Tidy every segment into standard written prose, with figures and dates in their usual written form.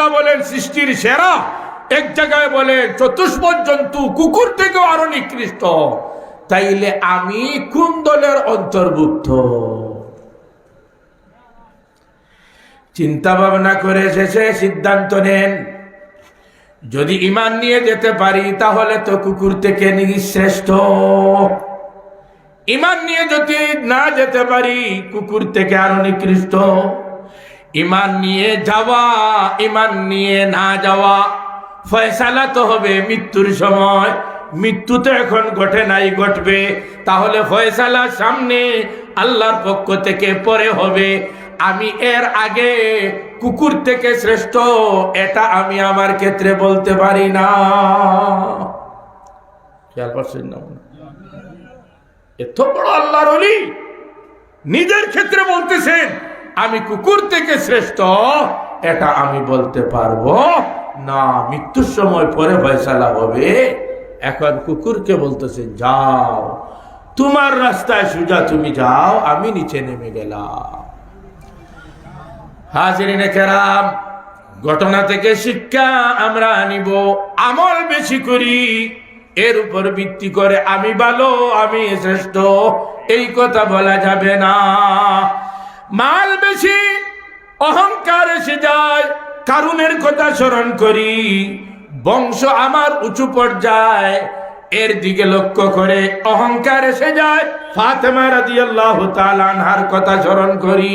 আল্লাহ বলেন সৃষ্টির সেরা, এক জায়গায় বলেন চতুষ্পদ জন্তু কুকুর থেকেও আরো নিকৃষ্ট, তাইলে আমি কোন দলের অন্তর্ভুক্ত? চিন্তা ভাবনা করে শেষে সিদ্ধান্ত নেন, যদি ঈমান নিয়ে যেতে পারি তাহলে তো কুকুর থেকে শ্রেষ্ঠ, ঈমান নিয়ে যদি না যেতে পারি কুকুর থেকে আরো নিকৃষ্ট। ঈমান নিয়ে যাওয়া, ঈমান নিয়ে না যাওয়া, ফয়সালা তো হবে মৃত্যুর সময়। মৃত্যু তো এখন ঘটে নাই, ঘটবে, তাহলে ফয়সালা সামনে আল্লাহর পক্ষ থেকে পরে হবে। আমি এর আগে কুকুর থেকে শ্রেষ্ঠ এটা আমি আমার ক্ষেত্রে বলতে পারি না। খেয়াল করছেন না? এত বড় আল্লাহর ওলি নিজের ক্ষেত্রে বলতেছেন আমি কুকুর থেকে শ্রেষ্ঠ, এটা আমি বলতে পারবো না, মৃত্যুর সময় পরে ফয়সালা হবে। এখন কুকুরকে বলতেছেন যাও, তোমার রাস্তায় সোজা তুমি যাও, আমি নিচে নেমে গেলাম। হাজিরিনে কেরাম, ঘটনা থেকে শিক্ষা আমরা নিব, আমল বেশি করি, এর উপর ভিত্তি করে আমি ভালো, আমি শ্রেষ্ঠ এই কথা বলা যাবে না। মাল বেশি, অহংকার এসে যায়, কারুনের কথা স্মরণ করি, বংশ আমার উঁচু পর্যায়ে, এর দিকে লক্ষ্য করে অহংকার এসে যায়, ফাতেমা রাদিয়াল্লাহু তাআলা আনহার কথা স্মরণ করি,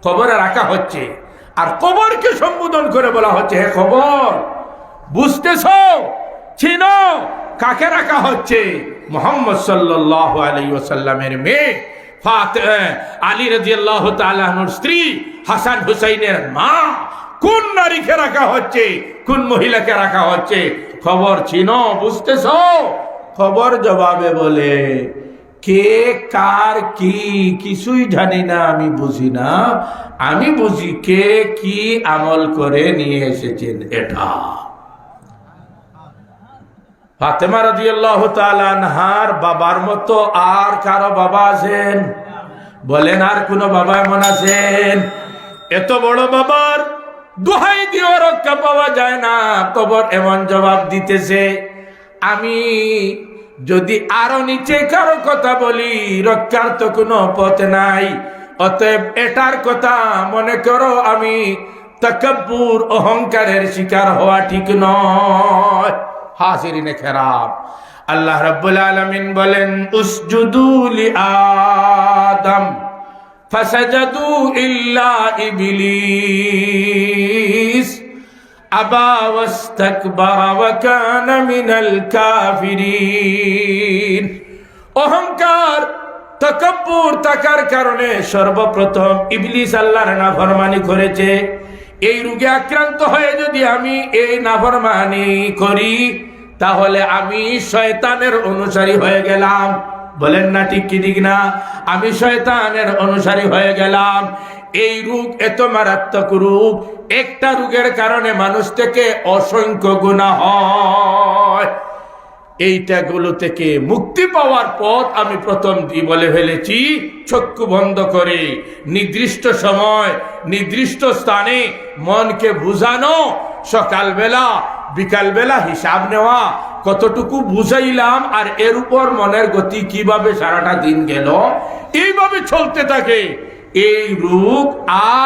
কবরে রাখা হচ্ছে, আর কবরকে সম্বোধন করে বলা হচ্ছে হে কবর, বুঝতেছো, চিনো কাকে রাখা হচ্ছে? মুহাম্মদ সাল্লাল্লাহু আলাইহি ওয়াসাল্লামের মেয়ে আলী রাদিয়াল্লাহু তাআলা আনহুর স্ত্রী, হাসান হুসাইনের মা। কোন নারীকে রাখা হচ্ছে, কোন মহিলাকে রাখা হচ্ছে? খবর চিনো, বুঝতেছো? খবর জবাবে বলে কে কার কি কিছুই জানি না, আমি বুঝি না, আমি বুঝি কে কি আমল করে নিয়ে এসেছেন এটা। ফাতেমা রাদিয়াল্লাহু তাআলা আনহার বাবার মতো আর কারো বাবা আছেন? বলেন আর কোন বাবা এমন আছেন? এত বড় বাবার দোহাই দিয়েও রক্ষা পাওয়া যায় না। কবর এমন জবাব দিতেছে, আমি যদি আরো নিচে কারো কথা বলি রক্ষার তো কোনো পথ নাই, অতএব এটার কথা মনে করো আমি তাকাব্বুর, অহংকারের শিকার হওয়া ঠিক নয়। হাজিরিনে কেরাম, আল্লাহ রাব্বুল আলামিন বলেন উসজুদু লি আদম ফাসাজাদু ইল্লা ইবলিস আবা ওয়াস্তাকবারা ওয়া কানা মিনাল কাফিরিন। অহংকার, তাকাব্বুর থাকার কারণে সর্বপ্রথম ইবলিস আল্লাহর নাফরমানি করেছে। এই রোগে আক্রান্ত হয়ে যদি আমি এই নাফরমানি করি তাহলে আমি শয়তানের অনুসারী হয়ে গেলাম। বলেন না ঠিক কি ঠিক না? আমি শয়তানের অনুসারী হয়ে গেলাম। এই রোগ এত মারাত্মক রোগ, একটা রোগের কারণে মানুষ থেকে অসংখ্য গুনাহ হয়। এইটাগুলো থেকে মুক্তি পাওয়ার পথ আমি প্রথম বলে ফেলেছি, চক্ষু বন্ধ করে নির্দিষ্ট সময় নির্দিষ্ট স্থানে মনকে বুঝানো, সকালবেলা বিকালবেলা হিসাব নেওয়া, কতটুকু বুঝাইলাম আর এর উপর মনের গতি কিভাবে সারাটা দিন গেল, এইভাবে চলতে থাকে। এই রোগ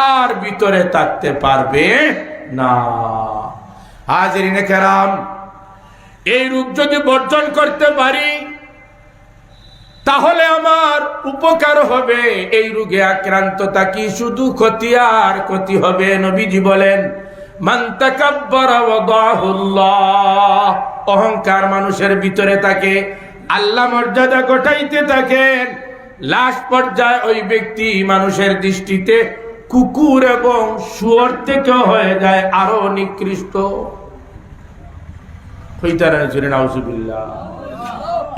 আর ভিতরে থাকতে পারবে না। হাজিরিনে কেরাম, এই রোগ যদি বর্জন করতে পারি তাহলে আমার উপকার হবে। এই রোগে আক্রান্ত থাকি শুধু ক্ষতি আর ক্ষতি হবে। নবীজি বলেন মান তাকাব্বারা ওয়াদাহুল্লাহ, অহংকার মানুষের ভিতরে থাকে, আল্লাহ মর্যাদা ঘটাইতে থাকেন। লাস্ট পর্যায়ে ওই ব্যক্তি মানুষের দৃষ্টিতে কুকুর এবং শুয়োর থেকে হয়ে যায় আরো নিকৃষ্ট।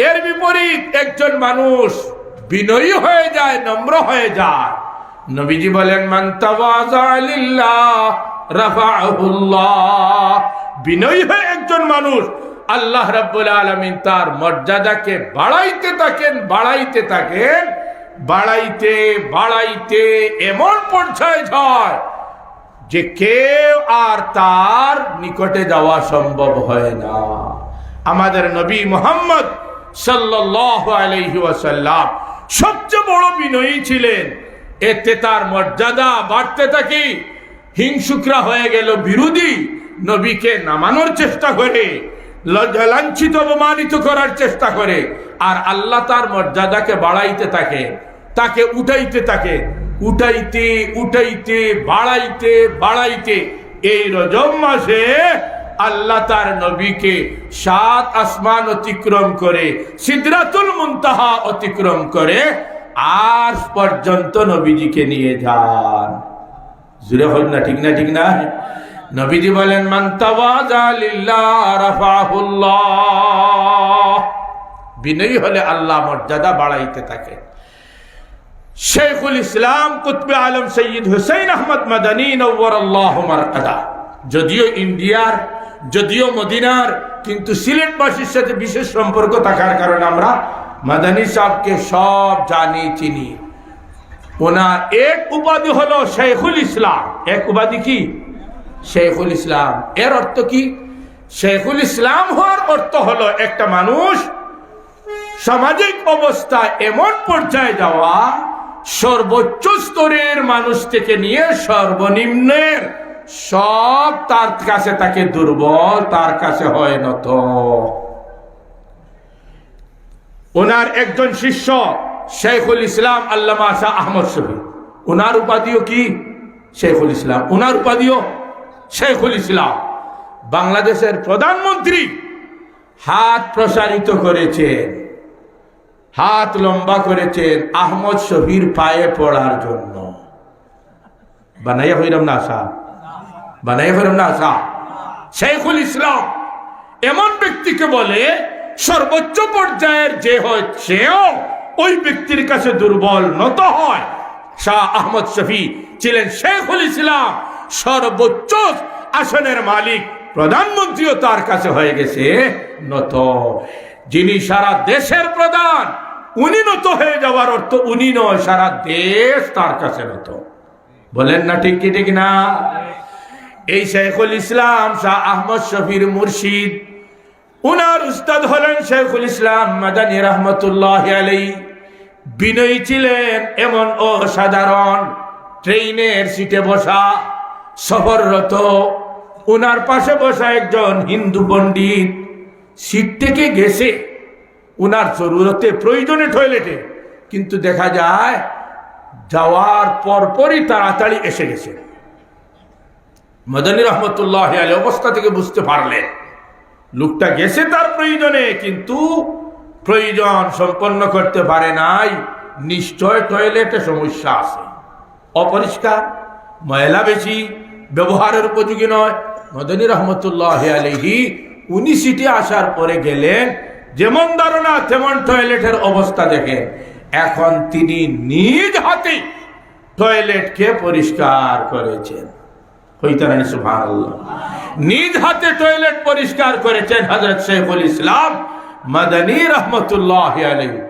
এর বিপরীত একজন মানুষ বিনয়ী হয়ে যায়, নম্র হয়ে যায়। নবীজি বলেন মান তাওয়াযা লিল্লাহ রাফাহুল্লাহ, বিনয়ী হয়ে একজন মানুষ আল্লাহ রাব্বুল আলামিন তার মর্যাদাকে বাড়াইতে থাকেন, বাড়াইতে থাকেন, বাড়াইতে বাড়াইতে এমন পর্যায়ে যায় যে কেউ আর তার নিকটে যাওয়া সম্ভব হয় না। আমাদের নবী মুহাম্মদ সাল্লাল্লাহু আলাইহি ওয়াসাল্লাম সবচেয়ে বড় বিনয়ী ছিলেন, এতে তার মর্যাদা বাড়তে থাকে। হিংসুকরা হয়ে গেল বিরোধী, নবীকে নামানোর চেষ্টা করে, লাঞ্ছিত অপমানিত করার চেষ্টা করে, আর আল্লাহ তার মর্যাদাকে বাড়াইতে থাকে, তাকে উঠাইতে থাকে, উঠাইতে উঠাইতে বাড়াইতে বাড়াইতে এই রজব মাসে আল্লাহ তার নবীকে 7 আসমান অতিক্রম করে সিদরাতুল মুনতাহা অতিক্রম করে আরশ পর্যন্ত নবীজিকে নিয়ে যান। জুড়ে হল না? ঠিক না? ঠিক না? নবীজি বলেন, মান তাওয়াযা লিল্লাহ রাফাহুল্লাহ। বিনয়ী হলে আল্লাহ মর্যাদা বাড়াইতে থাকে। শেখুল ইসলাম কুতবে আলম সৈয়দ হুসাইন আহমদ মাদানী নওয়ারাল্লাহু মারকাদা, যদিও ইন্ডিয়ার, যদিও মদিনার, কিন্তু সিলেটবাসীর সাথে বিশেষ সম্পর্ক থাকার কারণে আমরা মাদানী সাহেবকে সব জানি, চিনি। ওনার এক উপাধি হলো শেখুল ইসলাম। এক উপাধি কি? শেখুল ইসলাম। এর অর্থ কি? শেখুল ইসলাম হওয়ার অর্থ হলো একটা মানুষ সামাজিক অবস্থায় এমন পর্যায়ে যাওয়া, সর্বোচ্চ স্তরের মানুষ থেকে নিয়ে সর্বনিম্নের সব তার কাছে তাকে দুর্বল, তার কাছে হয় নত। ওনার একজন শিষ্য শেখুল ইসলাম আল্লামা শাহ আহমদ শফি, ওনার উপাধিও কি? শেখুল ইসলাম। ওনার উপাধিও শেখুল ইসলাম। বাংলাদেশের প্রধানমন্ত্রী হাত প্রসারিত করেছেন, হাত লম্বা করেছেন আহমদ শফির পায়ে পড়ার জন্য। বানাইয়া হইলাম না আসা? বানাইয়া হইলাম না আসা? শেখুল ইসলাম এমন ব্যক্তিকে বলে সর্বোচ্চ পর্যায়ের যে হয় সেও ওই ব্যক্তির কাছে দুর্বল নত হয়। শাহ আহমদ শফি ছিলেন শেখুল ইসলাম, সর্বোচ্চ আসনের মালিক, প্রধানমন্ত্রীও তার কাছে হয়ে গেছে নত। যিনি সারা দেশের প্রধান, উনি নত হয়ে যাওয়ার অর্থ উনি নয়, সারা দেশ তার কাছে নত। বলেন না ঠিক কি ঠিক না? এই শেখুল ইসলাম শাহ আহমদ শফির মুর্শিদ, উনার উস্তাদ হলেন শেখুল ইসলাম মাদানী রহমতুল্লাহি আলাইহি। বিনয়ী ছিলেন এমন অসাধারণ, ট্রেনের সিটে বসা, সফররত, উনার পাশে বসা একজন হিন্দু পণ্ডিত সিট থেকে গেছে উনার জরুরতে, প্রয়োজনে টয়লেটে, কিন্তু দেখা যায় যাওয়ার পরপরই তাড়াতাড়ি এসে গেছে। মাদানী রহমতুল্লাহি আলাইহি অবস্থা থেকে বুঝতে পারলেন লোকটা গেছে তার প্রয়োজনে, কিন্তু প্রয়োজন সম্পন্ন করতে পারে নাই, নিশ্চয় টয়লেটে সমস্যা আছে, অপরিষ্কার, ময়লা বেশি, ব্যবহারের উপযোগী নয়। মাদানী রহমতুল্লাহি আলাইহি উনি সিটে আসার পরে গেলেন, যেমন ধারণা তেমন টয়লেটের অবস্থা দেখেন। এখন তিনি নিজ হাতে টয়লেটকে পরিষ্কার করেছেন। হইতারানি সুবহানাল্লাহ। নিজ হাতে টয়লেট পরিষ্কার করেছেন হযরত শেখুল ইসলাম মাদানী রহমতুল্লাহি আলাইহি।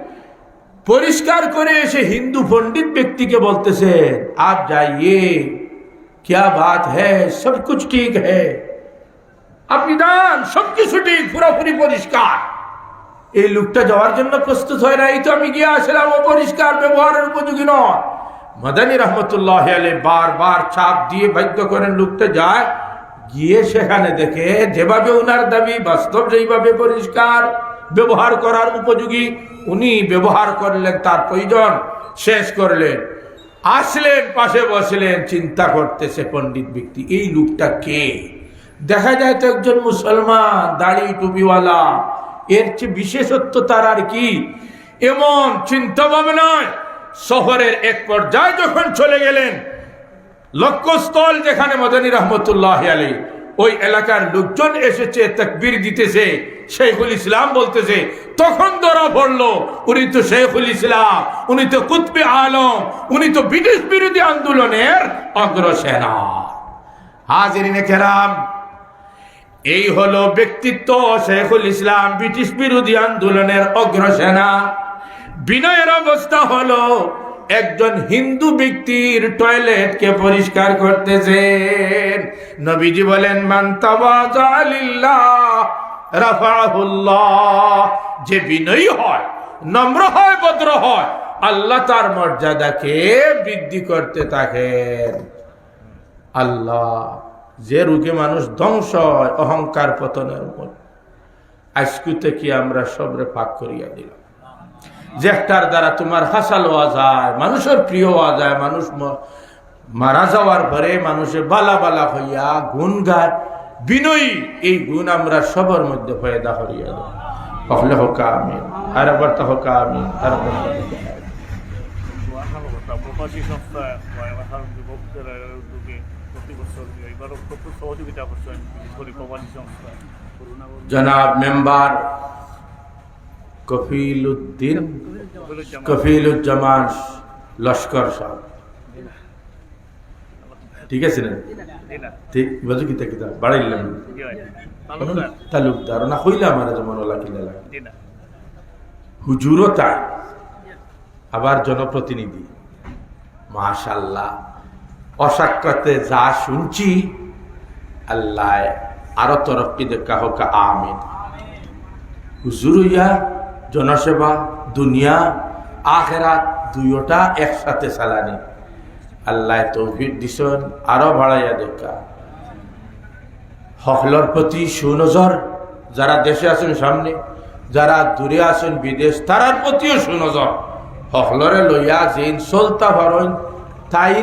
পরিষ্কার করে এসে হিন্দু পণ্ডিত ব্যক্তিকে বলতেছে, आप जाइए, क्या बात है, सब कुछ ठीक है, আপনি যান, সবকিছু ঠিক, পুরোপুরি পরিষ্কার। এই লোকটা যাওয়ার জন্য প্রস্তুত হয় না, এই তো আমি গিয়ে আসলাম, অপরিষ্কার, ব্যবহারের উপযোগী নয়। মাদানী রহমতুল্লাহি আলাইহি বারবার চাপ দিয়ে বাধ্য করেন লোকটা যায়, গিয়ে সেখানে দেখে যেভাবে উনার দাবি, বাস্তব যেভাবে পরিষ্কার, ব্যবহার করার উপযোগী, উনি ব্যবহার করলেন, তার প্রয়োজন শেষ করলেন, আসলেন, পাশে বসলেন, চিন্তা করতেছে পণ্ডিত ব্যক্তি, এই লোকটা কে? দেখা যায় তো একজন মুসলমান, দাড়ি টুপিওয়ালা, এর চেয়ে বিশেষত্ব তার আর কি? এমন চিন্তা ভাবনায় শহরের এক পর্যায়ে যখন চলে গেলেন, লক্ষ্যস্থল যেখানে মাদানী রহমতুল্লাহি আলাইহি, ওই এলাকার লোকজন এসেছে, তাকবীর দিতেছে, শেখুল ইসলাম বলতেছে, তখন ধরা পড়লো উনি তো শেখুল ইসলাম, উনি তো কুতবে আলম, উনি তো ব্রিটিশ বিরোধী আন্দোলনের অগ্রসেনা। হাজিরিনে কেরাম, এই হলো ব্যক্তিত্ব শেখুল ইসলাম, ব্রিটিশ বিরোধী আন্দোলনের অগ্রসেনা। বিনয়ের অবস্থা হলো একজন হিন্দু ব্যক্তির টয়লেটকে পরিষ্কার করতেছেন। নবীজি বলেন, মান তাওয়াযা লিল্লাহ রাফাহুল্লাহ, যে বিনয়ী হয়, নম্র হয়, ভদ্র হয়, আল্লাহ তার মর্যাদাকে বৃদ্ধি করতে থাকেন। আল্লাহ, যে রোগে মানুষ ধ্বংস হয় অহংকার পতনের উপর, আজকে থেকে আমরা সবরে পাক করিয়া দিলাম। যেটার দ্বারা তোমার হাসাল হওয়া যায়, মানুষের প্রিয় হওয়া যায়, মানুষ মারা যাওয়ার পরে মানুষের বালা বালা হইয়া গুণ গায়, বিনয়ী, এই গুণ আমরা সবার মধ্যে পয়দা করিয়া দেব। তাহলে হোক আমিন, আর একবার তো হোক আমিন, আর একবার প্রবাসী সংস্থা যুবকদের উদ্যোগে প্রতি বছর এবারও প্রচুর সহযোগিতা করছেন প্রবাসী সংস্থা। জনাব মেম্বার কফিলুজ্জামান লস্কর সাহেব, ঠিক আছে না? ঠিক বাজু কিতা কিতা বাড়াইলাম তালুকদার না হইলে আমার যেমন ওলা কিনা লাগে, হুজুরও তাই, আবার জনপ্রতিনিধি। মাশাআল্লাহ, অসাক্ষাতে যা শুনছি, আল্লাহ আরো তরক্কি দেখা হোক আমিন। হুজুর হইয়া জনসেবা, দুনিয়া আখেরাত দুইটা একসাথে চালানি আল্লাহ তৌফিক দিছেন, আরো বাড়াইয়া দেখা। হকলর প্রতি সুনজর, যারা দেশে আছেন সামনে, যারা দূরে আছেন বিদেশ, তারার প্রতিও সুনজর। হকলরে লইয়া যেন চলতা পারেন তাই